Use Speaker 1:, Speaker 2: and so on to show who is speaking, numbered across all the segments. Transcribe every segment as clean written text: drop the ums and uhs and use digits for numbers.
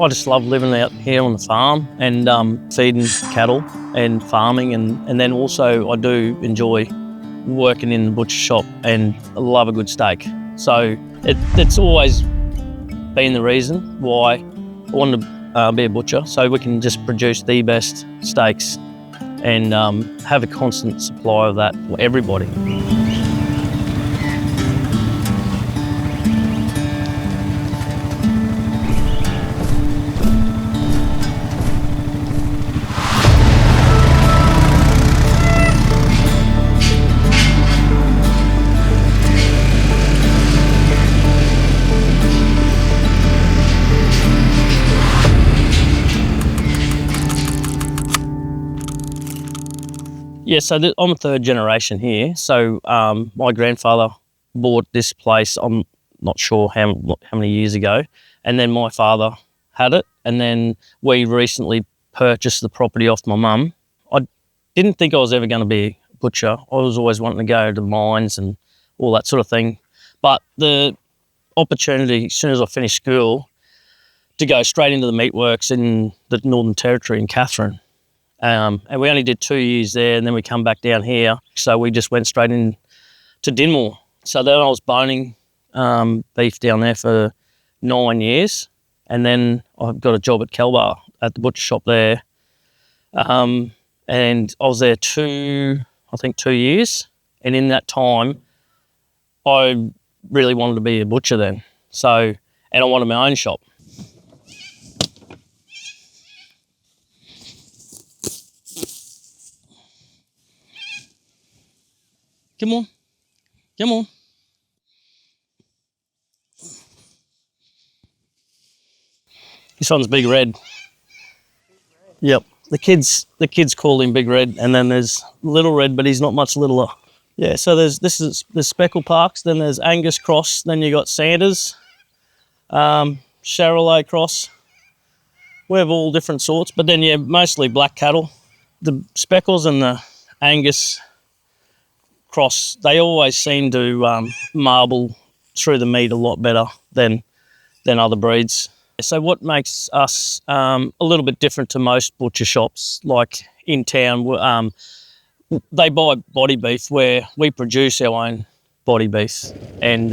Speaker 1: I just love living out here on the farm and feeding cattle and farming, and then also I do enjoy working in the butcher shop and I love a good steak. So it's always been the reason why I wanted to be a butcher, so we can just produce the best steaks and have a constant supply of that for everybody. Yeah, so I'm a third generation here. So my grandfather bought this place, I'm not sure how many years ago, and then my father had it, and then we recently purchased the property off my mum. I didn't think I was ever going to be a butcher. I was always wanting to go to mines and all that sort of thing. But the opportunity, as soon as I finished school, to go straight into the meatworks in the Northern Territory in Katherine. And we only did 2 years there, and then we come back down here. So we just went straight in to Dinmore. So then I was boning beef down there for 9 years, and then I got a job at Kalbar at the butcher shop there. And I was there 2 years. And in that time, I really wanted to be a butcher then. So, and I wanted my own shop. Come on, come on. This one's Big Red. Yep, the kids call him Big Red, and then there's Little Red, but he's not much littler. Yeah, so there's Speckle Parks, then there's Angus Cross, then you got Sanders, Charolais Cross. We have all different sorts, but then yeah, mostly black cattle. The Speckles and the Angus Cross, they always seem to marble through the meat a lot better than other breeds. So what makes us a little bit different to most butcher shops, like in town, they buy body beef where we produce our own body beef, and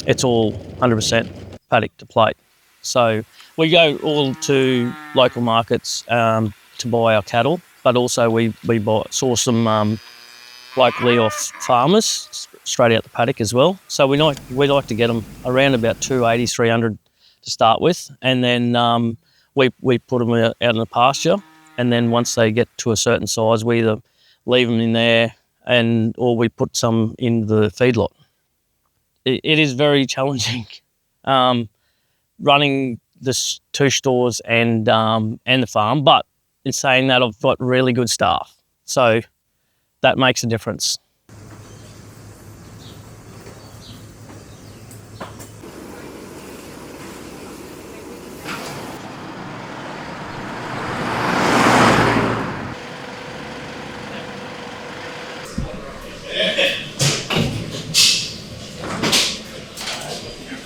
Speaker 1: it's all 100% paddock to plate. So we go all to local markets to buy our cattle, but also we source them locally off farmers straight out the paddock as well. So we like to get them around about 280, 300 to start with, and then we put them out in the pasture, and then once they get to a certain size, we either leave them in there or we put some in the feedlot. It is very challenging running the 2 stores and the farm, but in saying that, I've got really good staff, so that makes a difference.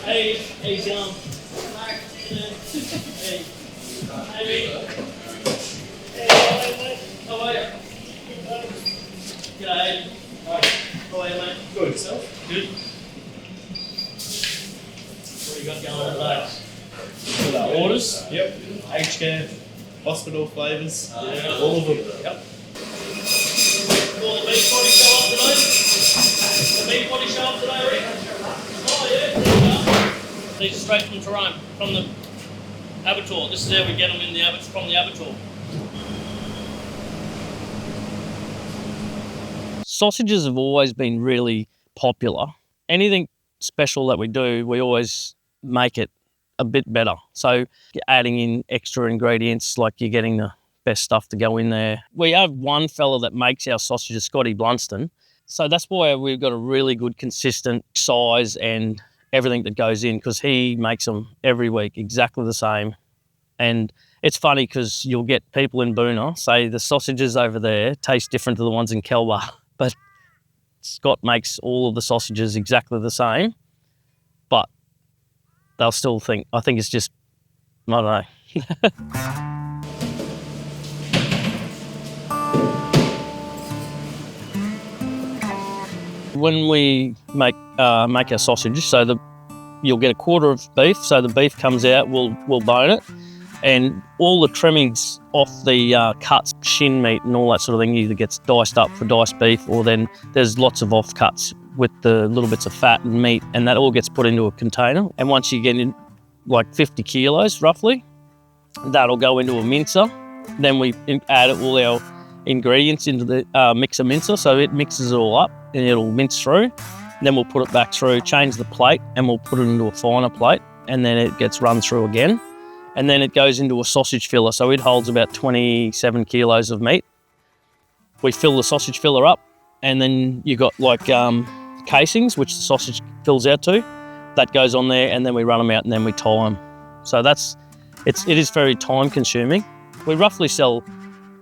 Speaker 1: Hey, how are you? G'day. How are you, mate? Good. Yourself? Good. What do you got going on today?
Speaker 2: Got our orders.
Speaker 1: Yep.
Speaker 2: Aged care, hospital flavours.
Speaker 1: Yeah.
Speaker 2: All of them.
Speaker 1: Yep. Will the meat body show up today? The meat body show up today, Rick? Oh, yeah. There we go. These are straight from Tyrone, from the abattoir. This is how we get them from the abattoir. Sausages have always been really popular. Anything special that we do, we always make it a bit better. So you're adding in extra ingredients, like you're getting the best stuff to go in there. We have one fella that makes our sausages, Scotty Blunston. So that's why we've got a really good consistent size and everything that goes in, because he makes them every week exactly the same. And it's funny because you'll get people in Boona say the sausages over there taste different to the ones in Kalbar, but Scott makes all of the sausages exactly the same, but they'll still think, I think it's just I don't know. When we make our sausage, so you'll get a quarter of beef. So the beef comes out, we'll bone it, and all the trimmings off the cuts, shin meat and all that sort of thing either gets diced up for diced beef, or then there's lots of offcuts with the little bits of fat and meat, and that all gets put into a container. And once you get in like 50 kilos roughly, that'll go into a mincer. Then we add all our ingredients into the mixer mincer, so it mixes it all up and it'll mince through. Then we'll put it back through, change the plate, and we'll put it into a finer plate, and then it gets run through again. And then it goes into a sausage filler, so it holds about 27 kilos of meat. We fill the sausage filler up, and then you've got like casings, which the sausage fills out to. That goes on there, and then we run them out, and then we tie them. So it is very time consuming. We roughly sell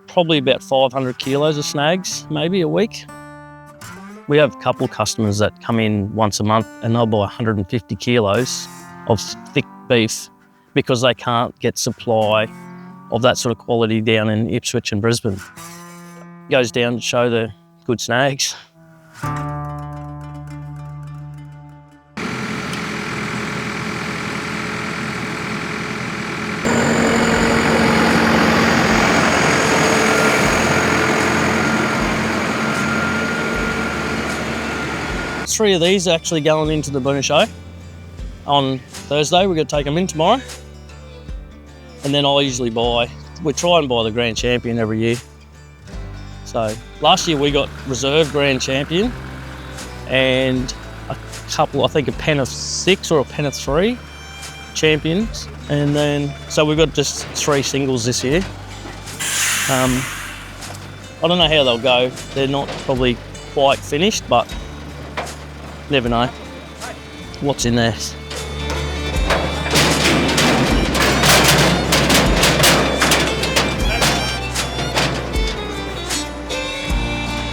Speaker 1: probably about 500 kilos of snags, maybe a week. We have a couple of customers that come in once a month and they'll buy 150 kilos of thick beef because they can't get supply of that sort of quality down in Ipswich and Brisbane. It goes down to show the good snags. 3 of these are actually going into the Butcher show on Thursday. We're going to take them in tomorrow. And then I usually we try and buy the Grand Champion every year. So last year we got reserve Grand Champion and a couple, I think a pen of 6 or a pen of 3 champions. And then, so we've got just 3 singles this year. I don't know how they'll go. They're not probably quite finished, but never know what's in there.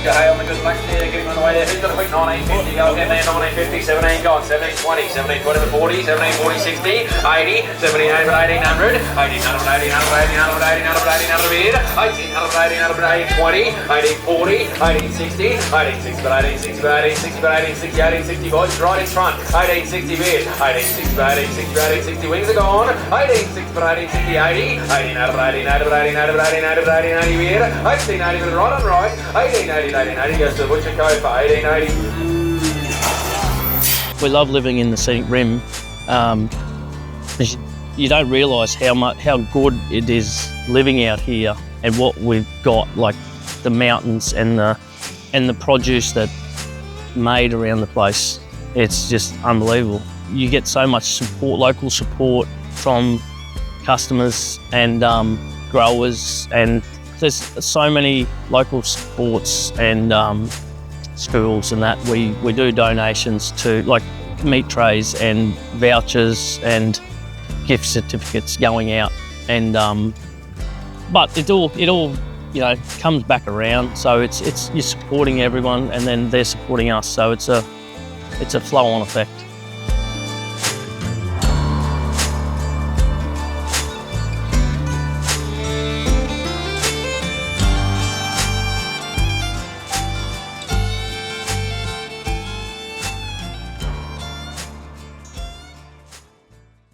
Speaker 3: Hey, on the good luck there, getting on the way there. Who's got a quick 1950? Go again there, 1950, 17 gone, 17, 20, 17, 20 to 40, 17, 40, 60, 80, 17, 1800, 1800, 1800, 1800, 1800, 1800, 1800, 20, 1840, 1860, 1860, but 1860, but 1860, but 1860, 1860, boys, right in front, 1860 bid, 1860, but 1860, but 1860, wings are gone, 1860, but 1860, 80, 1800, 1800, 1800, 1800, 1800 bid, 1880, but right on right, 1880, 1880 goes to the Butcher Co for 1880.
Speaker 1: We love living in the Scenic Rim. You don't realise how good it is living out here and what we've got, like the mountains and the produce that made around the place. It's just unbelievable. You get so much support, local support from customers and growers, and there's so many local sports and schools and that. We do donations to like meat trays and vouchers and gift certificates going out, and but it all comes back around. So it's you're supporting everyone and then they're supporting us. So it's a flow-on effect.